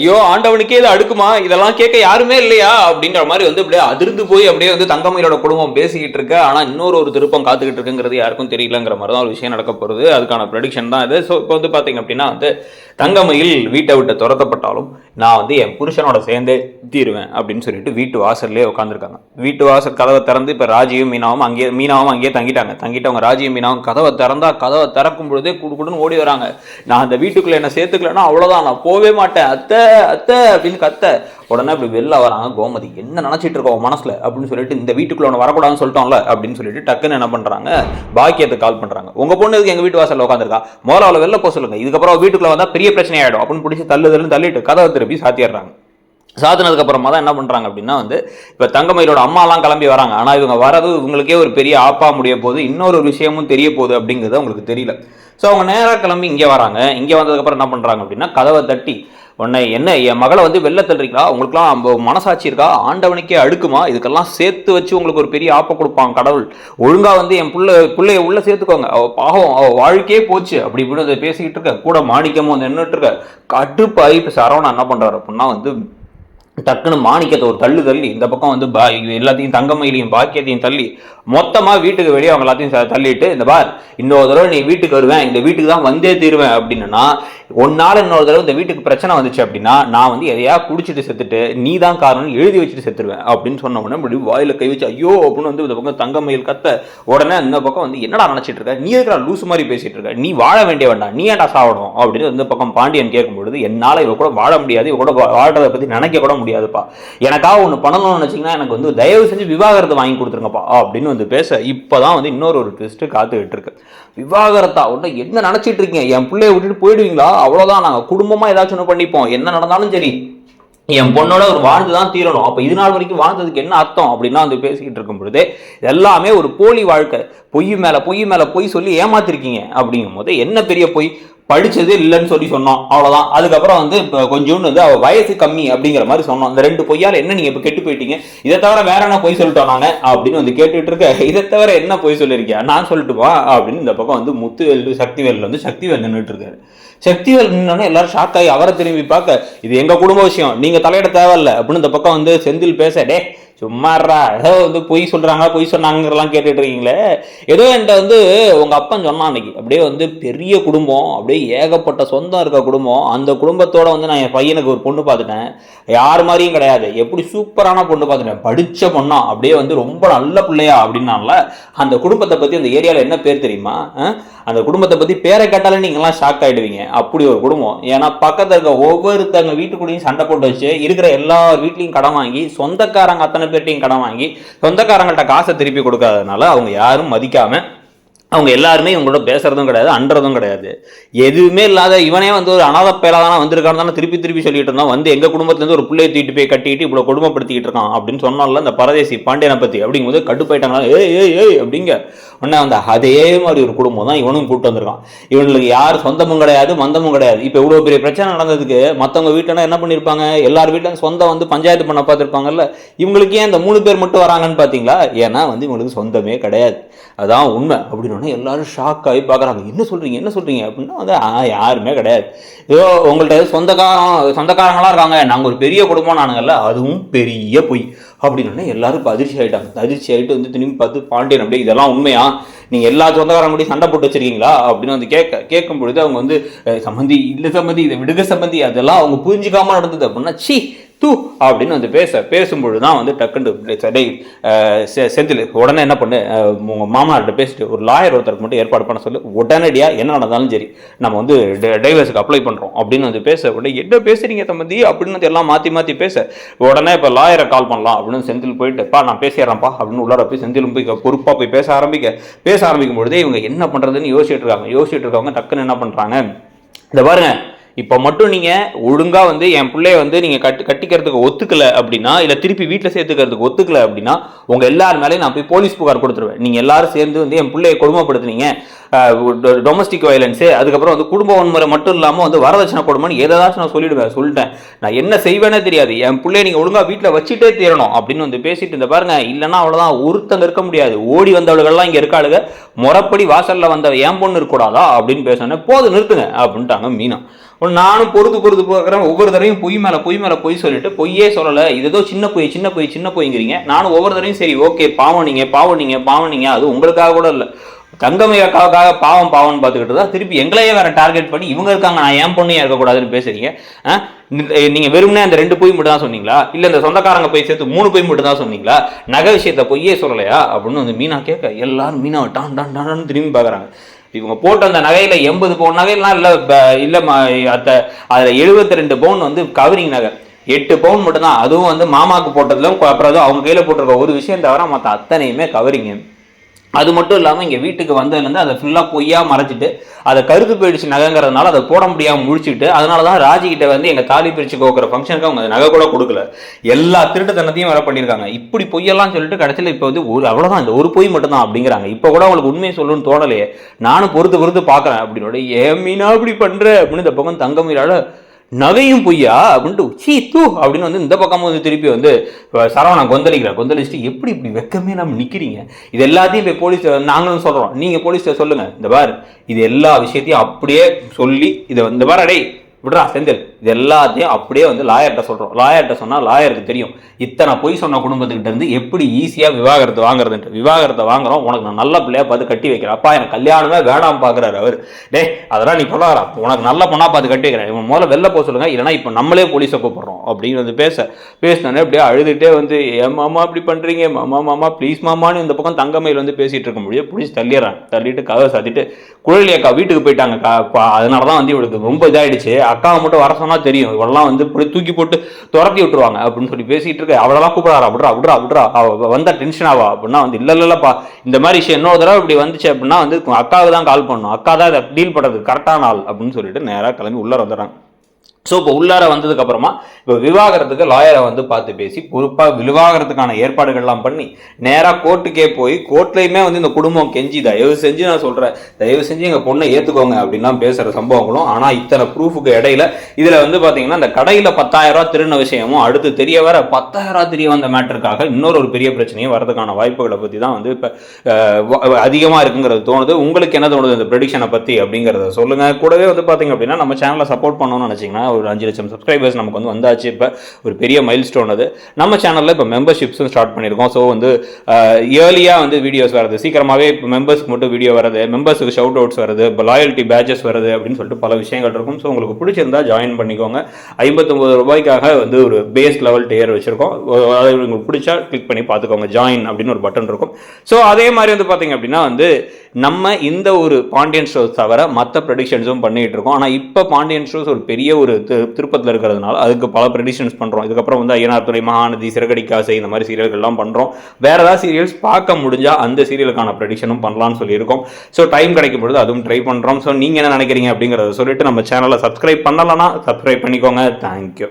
ஐயோ ஆண்டவனுக்கே இது அடுக்குமா, இதெல்லாம் கேட்க யாருமே இல்லையா அப்படின்ற மாதிரி அப்படியே அதிர்ந்து போய் அப்படியே தங்கமயிலோட குடும்பம் பேசிக்கிட்டு இருக்கு. ஆனா இன்னொரு திருப்பம் காத்துக்கிட்டு இருக்குங்கிறது யாருக்கும் தெரியலங்கிற மாதிரி தான் ஒரு விஷயம் நடக்க போகுது. அதுக்கான ப்ரெடிக்ஷன் தான் இது. ஸோ இப்போ பாத்தீங்க அப்படின்னா தங்கமயில் வீட்டை விட்டு துரத்தப்பட்டாலும் நான் என் புருஷனோட சேர்ந்தே தீருவேன் அப்படின்னு சொல்லிட்டு வீட்டு வாசல்லே உட்காந்துருக்காங்க. வீட்டு வாசல் கதவை திறந்து இப்போ ராஜியும் மீனாவும் அங்கேயே தங்கிட்டவங்க ராஜியும் மீனாவும் கதவை திறக்கும் பொழுதே குடுன்னு ஓடி வராங்க. நான் அந்த வீட்டுக்குள்ள என்ன சேர்த்துக்கலன்னா அவ்வளவுதான், நான் போவே மாட்டேன் அத்தை அத்தை அப்படின்னு கத்த. உடனே அப்படி வெளில வராங்க கோமதி. என்ன நினைச்சிட்டு இருக்கோம் மனசுல அப்படின்னு சொல்லிட்டு, இந்த வீட்டுக்குள்ள ஒன்று வரக்கூடாதுன்னு சொல்லிட்டோம்ல அப்படின்னு சொல்லிட்டு டக்குன்னு என்ன பண்றாங்க, பாக்கியத்தை கால் பண்றாங்க. உங்க பொண்ணு எங்க வீட்டு வாசல்ல உட்காந்துருக்கா, முதல்ல அவளை வெளில போக சொல்லுங்க, இதுக்கப்புறம் வீட்டுக்குள்ள வந்தா பெரிய பிரச்சனை ஆயிடும் அப்படின்னு பிடிச்சி தள்ளிட்டு கதவை திருப்பி சாத்திடுறாங்க. சாத்தினதுக்கு அப்புறமா தான் என்ன பண்றாங்க அப்படின்னா இப்ப தங்கமயிலோட அம்மாலாம் கிளம்பி வராங்க. ஆனா இவங்க வரது இவங்களுக்கே ஒரு பெரிய ஆப்பா முடிய போகுது, இன்னொரு விஷயமும் தெரிய போகுது அப்படிங்கிறது அவங்களுக்கு தெரியல. ஸோ அவங்க நேராக கிளம்பி இங்கே வராங்க. இங்கே வந்ததுக்கப்புறம் என்ன பண்ணுறாங்க அப்படின்னா, கதவை தட்டி உன்னை என்ன என் மகளை வெள்ள தள்ளுறீங்களா, உங்களுக்குலாம் மனசாட்சி இருக்கா, ஆண்டவனுக்கே அடுக்குமா, இதுக்கெல்லாம் சேர்த்து வச்சு உங்களுக்கு ஒரு பெரிய ஆப்பை கொடுப்பாங்க கடவுள், ஒழுங்கா என் பிள்ளைய உள்ள சேர்த்துக்கோங்க, பாவம் அவ வாழ்க்கையே போச்சு அப்படி இப்படின்னு அதை பேசிக்கிட்டு இருக்க. கூட மாணிக்கமும் நின்றுட்டு இருக்க. கடுப்பாகி இப்போ சரவணா என்ன பண்ணுறாரு அப்படின்னா டக்குன்னு மாணிக்கத்தை ஒரு தள்ளி இந்த பக்கம் எல்லாத்தையும் தங்கமயிலையும் பாக்கியத்தையும் தள்ளி மொத்தமாக வீட்டுக்கு வெளியே அவங்க எல்லாத்தையும் தள்ளிட்டு, இந்த பார் இன்னொரு தடவை நீ வீட்டுக்கு வருவேன், இந்த வீட்டுக்கு தான் வந்தே தீருவேன் அப்படின்னா, ஒன்னால இன்னொரு தடவை இந்த வீட்டுக்கு பிரச்சனை வந்துச்சு அப்படின்னா நான் எதையா குடிச்சிட்டு செத்துட்டு நீ தான் காரணம் எழுதி வச்சுட்டு செத்துருவேன் அப்படின்னு சொன்ன உடனே இப்படி வாயில கை வச்சு ஐயோ அப்படின்னு இந்த பக்கம் தங்கமயில் கத்த. உடனே இந்த பக்கம் என்னடா நினைச்சிட்டு இருக்க, நீ இருக்கிற லூசு மாதிரி பேசிட்டு இருக்க, நீ வாழ வேண்டிய வேண்டாம், நீ ஏன்டா சாவணும் அப்படின்னு இந்த பக்கம் பாண்டியன் கேட்கும்பொழுது, என்னால இவ கூட வாழ முடியாது, இவ கூட வாழ்றதை பத்தி நினைக்க கூட முடியாதுப்பா, எனக்காக ஒன்று பண்ணணும்னு நினைச்சீங்கன்னா எனக்கு தயவு செஞ்சு விவாகரத்து வாங்கி கொடுத்துருங்கப்பா அப்படின்னு பேச. இப்பதான் இன்னொரு ட்விஸ்ட் காத்துக்கிட்டு இருக்கு. விவாகரத்தா ஒன்று என்ன நினைச்சிட்டு இருக்கீங்க, என் பிள்ளைய விட்டுட்டு போயிடுவீங்களா, அவ்வளவுதான், நாங்க குடும்பமா ஏதாச்சும் ஒன்று பண்ணிப்போம், என்ன நடந்தாலும் சரி என் பொண்ணோட ஒரு வாழ்ந்துதான் தீரணும், அப்ப இது நாள் வரைக்கும் வாழ்ந்ததுக்கு என்ன அர்த்தம் அப்படின்னா பேசிக்கிட்டு இருக்கும் பொழுது எல்லாமே ஒரு போலி வாழ்க்கை, பொய் மேல பொய் சொல்லி ஏமாத்திருக்கீங்க அப்படிங்கும் போது என்ன பெரிய பொய், படிச்சது இல்லைன்னு சொல்லி சொன்னோம் அவ்வளவுதான். அதுக்கப்புறம் கொஞ்சோண்டு அவ வயசு கம்மி அப்படிங்கிற மாதிரி சொன்னோம். இந்த ரெண்டு பொய்யால என்ன நீங்க இப்ப கெட்டு போயிட்டீங்க, இதை தவிர வேற என்ன பொய் சொல்லிட்டோம் நாங்க அப்படின்னு கேட்டுட்டு இருக்க. இதை தவிர என்ன பொய் சொல்லிருக்கியா, நான் சொல்லட்டுமா அப்படின்னு இந்த பக்கம் முத்துவேல் சக்திவேல் நின்றுட்டு இருக்காரு. சக்திவேல் நின்னோடனே எல்லாரும் ஷாக் ஆகி அவரை திரும்பி பார்க்க, இது எங்க குடும்ப விஷயம், நீங்க தலையிட தேவையில்லை அப்படின்னு இந்த பக்கம் செந்தில் பேச, டே சும்மாறா ஏதோ பொய் சொல்றாங்க பொய் சொன்னாங்கலாம் கேட்டுட்டு இருக்கீங்களே, ஏதோ என்கிட்ட உங்க அப்பன் சொன்னான் அன்னைக்கு, அப்படியே பெரிய குடும்பம், அப்படியே ஏகப்பட்ட சொந்தம் இருக்க குடும்பம், அந்த குடும்பத்தோட நான் என் பையனுக்கு ஒரு பொண்ணு பார்த்துட்டேன், யார் மாதிரியும் கிடையாது, எப்படி சூப்பரான பொண்ணு பார்த்துட்டேன், படிச்ச பொண்ணா, அப்படியே ரொம்ப நல்ல பிள்ளையா அப்படின்னால அந்த குடும்பத்தை பத்தி அந்த ஏரியாவில் என்ன பேர் தெரியுமா, அந்த குடும்பத்தை பத்தி பேரை கேட்டாலே நீங்கெல்லாம் ஷாக் ஆயிடுவீங்க, அப்படி ஒரு குடும்பம். ஏன்னா பக்கத்துல இருக்க ஒவ்வொருத்தங்க வீட்டுக்குள்ளேயும் சண்டை போட்டு வச்சு இருக்கிற எல்லார் வீட்லையும் கடன் வாங்கி சொந்தக்காரங்க அத்தனை பேர்ட்டையும் கடன் வாங்கி சொந்தக்காரங்கள்ட்ட காசை திருப்பி கொடுக்காதனால அவங்க யாரும் மதிக்காம அவங்க எல்லாருமே இவங்களோட பேசுறதும் கிடையாது, அன்றதும் கிடையாது, எதுவுமே இல்லாத இவனே ஒரு அனாதை பேரா தானே வந்திருக்கான்னு தானே திருப்பி சொல்லிட்டு இருந்தான். எங்க குடும்பத்திலேருந்து ஒரு பிள்ளையை தூக்கிட்டு போய் கட்டிட்டு இவ்வளவு கொடுமைப்படுத்திக்கிட்டு இருக்கான் அப்படின்னு சொன்னால இந்த பரதேசி பாண்டியனை பத்தி அப்படிங்கும்போது கடுப்பாயிட்டாங்களா, ஏய் அப்படிங்க உடனே அதே மாதிரி ஒரு குடும்பம் தான் இவனும் கூப்பிட்டு வந்திருக்கான். இவனுக்கு யார் சொந்தமும் கிடையாது மந்தமும் கிடையாது. இப்போ இவ்வளோ பெரிய பிரச்சனை நடந்ததுக்கு மற்றவங்க வீட்டில் என்ன பண்ணியிருப்பாங்க, எல்லார் வீட்டிலும் சொந்தம் பஞ்சாயத்து பண்ண பார்த்துருப்பாங்கல்ல, இவங்களுக்கு ஏன் இந்த 3 பேர் மட்டும் வராங்கன்னு பார்த்தீங்களா, ஏன்னா இவங்களுக்கு சொந்தமே கிடையாது, அதான் உண்மை அப்படின்னு எல்லாரும் ஷாக் ஆகி பார்க்குறாங்க. என்ன சொல்றீங்க அப்படின்னா யாருமே கிடையாது, ஏதோ உங்கள்கிட்ட சொந்தக்காரங்களா இருக்காங்க, நாங்கள் ஒரு பெரிய குடும்பம் நானுங்கல்ல, அதுவும் பெரிய பொய் அப்படின்னு எல்லாரும் இப்போ அதிர்ச்சி ஆகிட்டாங்க. அதிர்ச்சி ஆகிட்டு திரும்பி பார்த்து பாண்டியன் அப்படியே இதெல்லாம் உண்மையா, நீங்கள் எல்லா சொந்தக்காரங்க கூட சண்டை போட்டு வச்சிருக்கீங்களா அப்படின்னு கேட்கும் பொழுது அவங்க சம்மந்தி இல்லை சம்மந்தி இதை விடுக சம்மந்தி அதெல்லாம் அவங்க புரிஞ்சிக்காம நடந்தது அப்படின்னா சி தூ அப்படின்னு பேசும்பொழுது தான் டக்குன்னு செந்தில் உடனே என்ன பண்ணு, உங்கள் மாமனார்கிட்ட பேசிட்டு ஒரு லாயர் ஒருத்தருக்கு மட்டும் ஏற்பாடு பண்ண சொல்லி உடனடியாக என்ன நடந்தாலும் சரி நம்ம டைவர்ஸுக்கு அப்ளை பண்ணுறோம் அப்படின்னு பேச உடனே என்ன பேசுறீங்க தம்பி அப்படின்னு எல்லாம் மாற்றி பேச உடனே இப்போ லாயரை கால் பண்ணலாம் அப்படின்னு செந்தில் போயிட்டு நான் பேசிடுறேன்ப்பா அப்படின்னு உள்ளார போய் செந்திலும் போய் பொறுப்பாக போய் பேச ஆரம்பிக்கும் பொழுதே இவங்க என்ன பண்ணுறதுன்னு யோசிச்சுட்டு இருக்கவங்க டக்குன்னு என்ன பண்ணுறாங்க, இந்த பாருங்க இப்போ மட்டும் நீங்கள் ஒழுங்காக என் பிள்ளைய நீங்கள் கட்டிக்கிறதுக்கு ஒத்துக்கல அப்படின்னா, இல்லை திருப்பி வீட்டில் சேர்த்துக்கிறதுக்கு ஒத்துக்கல அப்படின்னா உங்கள் எல்லார் மேலேயும் நான் போய் போலீஸ் புகார் கொடுத்துருவேன். நீங்கள் எல்லாரும் சேர்ந்து என் பிள்ளையை கொடுமைப்படுத்துனீங்க, டொமஸ்டிக் வயலன்ஸு, அதுக்கப்புறம் குடும்ப வன்முறை மட்டும் இல்லாமல் வரதட்சணை கொடுமைன்னு ஏதாச்சும் நான் சொல்லிட்டேன். நான் என்ன செய்வேனே தெரியாது, என் பிள்ளைய நீங்கள் ஒழுங்காக வீட்டில் வச்சுட்டே தீரணும் அப்படின்னு பேசிட்டு இந்த பாருங்க, இல்லைன்னா அவ்வளோதான், ஒருத்தங்க இருக்க முடியாது, ஓடி வந்தவர்கள்லாம் இங்கே இருக்காளுங்க, முறைப்படி வாசலில் வந்த என் பொண்ணு இருக்கக்கூடாதா அப்படின்னு பேசினேன், போது நிறுத்துங்க அப்படின்ட்டாங்க மீனா. நானும் பொறுத்து பார்க்குறேன். ஒவ்வொரு தடவையும் பொய் மேலே பொய் சொல்லிட்டு பொய்யே சொல்லலை, இது ஏதோ சின்ன பொய்ங்கிறீங்க. நானும் ஒவ்வொரு தடவையும் சரி ஓகே பாவம் நீங்கள் அது உங்களுக்காக கூட இல்லை, தங்கமயிலுக்காக பாவம்னு பார்த்துக்கிட்டு தான் திருப்பி எங்களையே வேற டார்கெட் பண்ணி இவங்க இருக்காங்க, நான் ஏன் பொண்ணையும் இருக்கக்கூடாதுன்னு பேசுறீங்க. நீங்க வெறுமனே அந்த 2 பொய் மட்டும் தான் சொன்னீங்களா, இல்ல இந்த சொந்தக்காரங்க போய் சேர்த்து 3 பொய் மட்டும் தான் சொன்னீங்களா, நகை விஷயத்த பொய்யே சொல்லலையா அப்படின்னு வந்து மீனா கேட்க எல்லாரும் மீனாவை டான் திரும்பி பார்க்குறாங்க. இவங்க போட்ட அந்த நகையில 80 பவுன் நகையெல்லாம் இல்லை அதுல 72 பவுன் வந்து கவரிங் நகை, 8 பவுன் மட்டும்தான், அதுவும் வந்து மாமாவுக்கு போட்டதுல அப்புறம் அவங்க கையில போட்டிருக்க ஒரு விஷயம் தவிர மற்ற அத்தனையுமே கவரிங்க. அது மட்டும் இல்லாமல் இங்கே வீட்டுக்கு வந்ததுலேருந்து அதை ஃபுல்லாக பொய்யா மறைச்சிட்டு அதை கருத்து போயிடுச்சு நகைங்கிறதுனால அதை போட முடியாமல் முடிச்சுட்டு, அதனால தான் ராஜிக்கிட்ட வந்து எங்கள் தாலி பிரிச்சு கோக்கிற ஃபங்க்ஷனுக்கு அவங்க நகை கூட கொடுக்கல, எல்லா திருட்டுத்தனத்தையும் வேலை பண்ணியிருக்காங்க. இப்படி பொய்யெல்லாம் சொல்லிட்டு கடைசியில் இப்போ வந்து அவ்வளோதான், இந்த ஒரு பொய் மட்டும்தான் அப்படிங்கிறாங்க. இப்போ கூட அவங்களுக்கு உண்மையை சொல்லணும்னு தோணலையே, நானும் பொறுத்து பார்க்குறேன் அப்படின்னு. ஏன் மீனா அப்படி பண்ணுற அப்படின்னு இந்த பக்கம் தங்கமயிலால நகையும் பொய்யா அப்படின்ட்டு சீ தூ அப்படின்னு வந்து இந்த பக்கமும் வந்து திருப்பி வந்து சரவணன் கொந்தளிச்சுட்டு எப்படி இப்படி வெக்கமே நம்ம நிற்கிறீங்க, இது எல்லாத்தையும் போய் போலீஸ் நாங்களும் சொல்கிறோம், நீங்கள் போலீஸ்கிட்ட சொல்லுங்கள், இந்த பார் இது எல்லா விஷயத்தையும் அப்படியே சொல்லி இதை இந்த பார் அடே விட்றா செந்தில், இது எல்லாத்தையும் அப்படியே வந்து லாயர்கிட்ட சொல்கிறோம். லாயர்கிட்ட சொன்னால் லாயருக்கு தெரியும் இத்தனை பொய் சொன்ன குடும்பத்துக்கிட்ட இருந்து எப்படி ஈஸியாக விவாகரத்து வாங்குறதுன்ட்டு. விவாகரத்தை வாங்குறோம், உனக்கு நான் நல்ல பிள்ளையா பார்த்து கட்டி வைக்கிறேன், அப்பா எனக்கு கல்யாணமே வேணாம் பார்க்குறாரு அவர். டே அதெல்லாம் நீ சொல்ல உனக்கு நல்ல பொண்ணாக பார்த்து கட்டி வைக்கிறேன், இவன் முதல்ல வெளில போக சொல்லுங்கள், இல்லைனா இப்போ நம்மளே போலீஸை கூப்பிட்றோம் அப்படின்னு வந்து பேசினோடனே அப்படியே அழுதுகிட்டே வந்து ஏன் மாமா இப்படி பண்ணுறீங்க, மாமா ப்ளீஸ் மாமான்னு இந்த பக்கம் தங்கமயில் வந்து பேசிகிட்டு இருக்க முடியும். பிடிச்சி தள்ளிட்டு கதை சாத்திட்டு குழலி அக்கா வீட்டுக்கு போயிட்டாங்க. அதனால தான் வந்து இவளுக்கு ரொம்ப இதாகிடுச்சு, அக்காவை மட்டும் வர சொன்னா தெரியும் இவெல்லாம் வந்து இப்படி தூக்கி போட்டு துரத்தி விட்டுருவாங்க அப்படின்னு சொல்லி பேசிட்டு இருக்க. அவளெல்லாம் கூப்பிடாரா விட்றா அவ வந்தா டென்ஷன் ஆவா அப்படின்னா வந்து இல்லப்பா இந்த மாதிரி விஷயம் இன்னொரு தடவை இப்படி வந்துச்சு அப்படின்னா வந்து அக்காவுக்கு தான் கால் பண்ணணும், அக்கா தான் இதை டீல் பண்ணுறது கரெக்டான ஆள் அப்படின்னு சொல்லிட்டு நேராக கிளம்பி உள்ளே வந்துடுறாங்க. ஸோ இப்போ உள்ளார வந்ததுக்கு அப்புறமா இப்போ விவாகரத்துக்கு லாயரை வந்து பார்த்து பேசி பொறுப்பாக விவாகரத்துக்கான ஏற்பாடுகள்லாம் பண்ணி நேராக கோர்ட்டுக்கே போய் கோர்ட்லையுமே வந்து இந்த குடும்பம் கெஞ்சி தயவு செஞ்சு நான் சொல்கிறேன், தயவு செஞ்சு எங்கள் பொண்ணை ஏற்றுக்கோங்க அப்படின்லாம் பேசுகிற சம்பவங்களும். ஆனால் இத்தனை ப்ரூஃபுக்கு இடையில இதில் வந்து பார்த்தீங்கன்னா இந்த கடையில் 10,000 ரூபா திருடின விஷயமும் அடுத்து தெரிய வர 10,000 ரூபா தெரிய வந்த மேட்டருக்காக இன்னொரு பெரிய பிரச்சனையும் வரதுக்கான வாய்ப்புகளை பற்றி தான் வந்து இப்போ அதிகமாக இருக்குங்கிறது தோணுது. உங்களுக்கு என்ன தோணுது இந்த ப்ரெடிக்ஷனை பற்றி அப்படிங்கிறத சொல்லுங்கள். கூடவே வந்து பார்த்தீங்க அப்படின்னா நம்ம சேனலை சப்போர்ட் பண்ணணும்னு நினச்சிங்கன்னா ஒரு 5 லட்சம் சப்ஸ்கிரைபர்ஸ் நமக்கு வந்து வந்தாச்சு. இப்போ ஒரு பெரிய மைல் ஸ்டோன் அது. நம்ம சேனலில் இப்போ மெம்பர்ஷிப்ஸும் ஸ்டார்ட் பண்ணியிருக்கோம். ஸோ வந்து இயர்லியாக வந்து வீடியோஸ் வருது, சீக்கிரமாகவே இப்போ மெம்பர்ஸ்க்கு மட்டும் வீடியோ வருது, மெம்பர்ஸுக்கு ஷவுட் அவுட்ஸ் வருது, இப்போ லாயல்ட்டி பேட்சஸ் வருது அப்படின்னு சொல்லிட்டு பல விஷயங்கள் இருக்கும். ஸோ உங்களுக்கு பிடிச்சிருந்தா ஜாயின் பண்ணிக்கோங்க. 59 ரூபாய்க்காக வந்து ஒரு பேஸ் லெவல் டியர் வச்சுருக்கோம். அது உங்களுக்கு பிடிச்சா கிளிக் பண்ணி பார்த்துக்கோங்க, ஜாயின் அப்படின்னு ஒரு பட்டன் இருக்கும். ஸோ அதே மாதிரி வந்து பார்த்தீங்க அப்படின்னா வந்து நம்ம இந்த ஒரு பாண்டியன் ஷோஸ் தவிர மற்ற ப்ரெடிக்ஷன்ஸும் பண்ணிகிட்டு இருக்கோம். ஆனால் இப்போ பாண்டியன் ஷோஸ் ஒரு பெரிய ஒரு திருப்பத்தில் இருக்கிறதுனால அதுக்கு பல ப்ரெடிக்ஷன்ஸ் பண்ணுறோம். இதுக்கப்புறம் வந்து ஐயனார் துறை, மகாநதி, சிறகடிக்காசை இந்த மாதிரி சீரியல்கள்லாம் பண்ணுறோம். வேறு ஏதாவது சீரியல்ஸ் பார்க்க முடிஞ்சால் அந்த சீரியலுக்கான ப்ரெடிக்ஷனும் பண்ணலாம்னு சொல்லியிருக்கோம். ஸோ டைம் கிடைக்கும் பொழுது அதுவும் ட்ரை பண்ணுறோம். ஸோ நீங்கள் என்ன நினைக்கிறீங்க அப்படிங்கிறத சொல்லிட்டு நம்ம சேனலை சப்ஸ்கிரைப் பண்ணலன்னா சப்ஸ்கிரைப் பண்ணிக்கோங்க. தேங்க்யூ.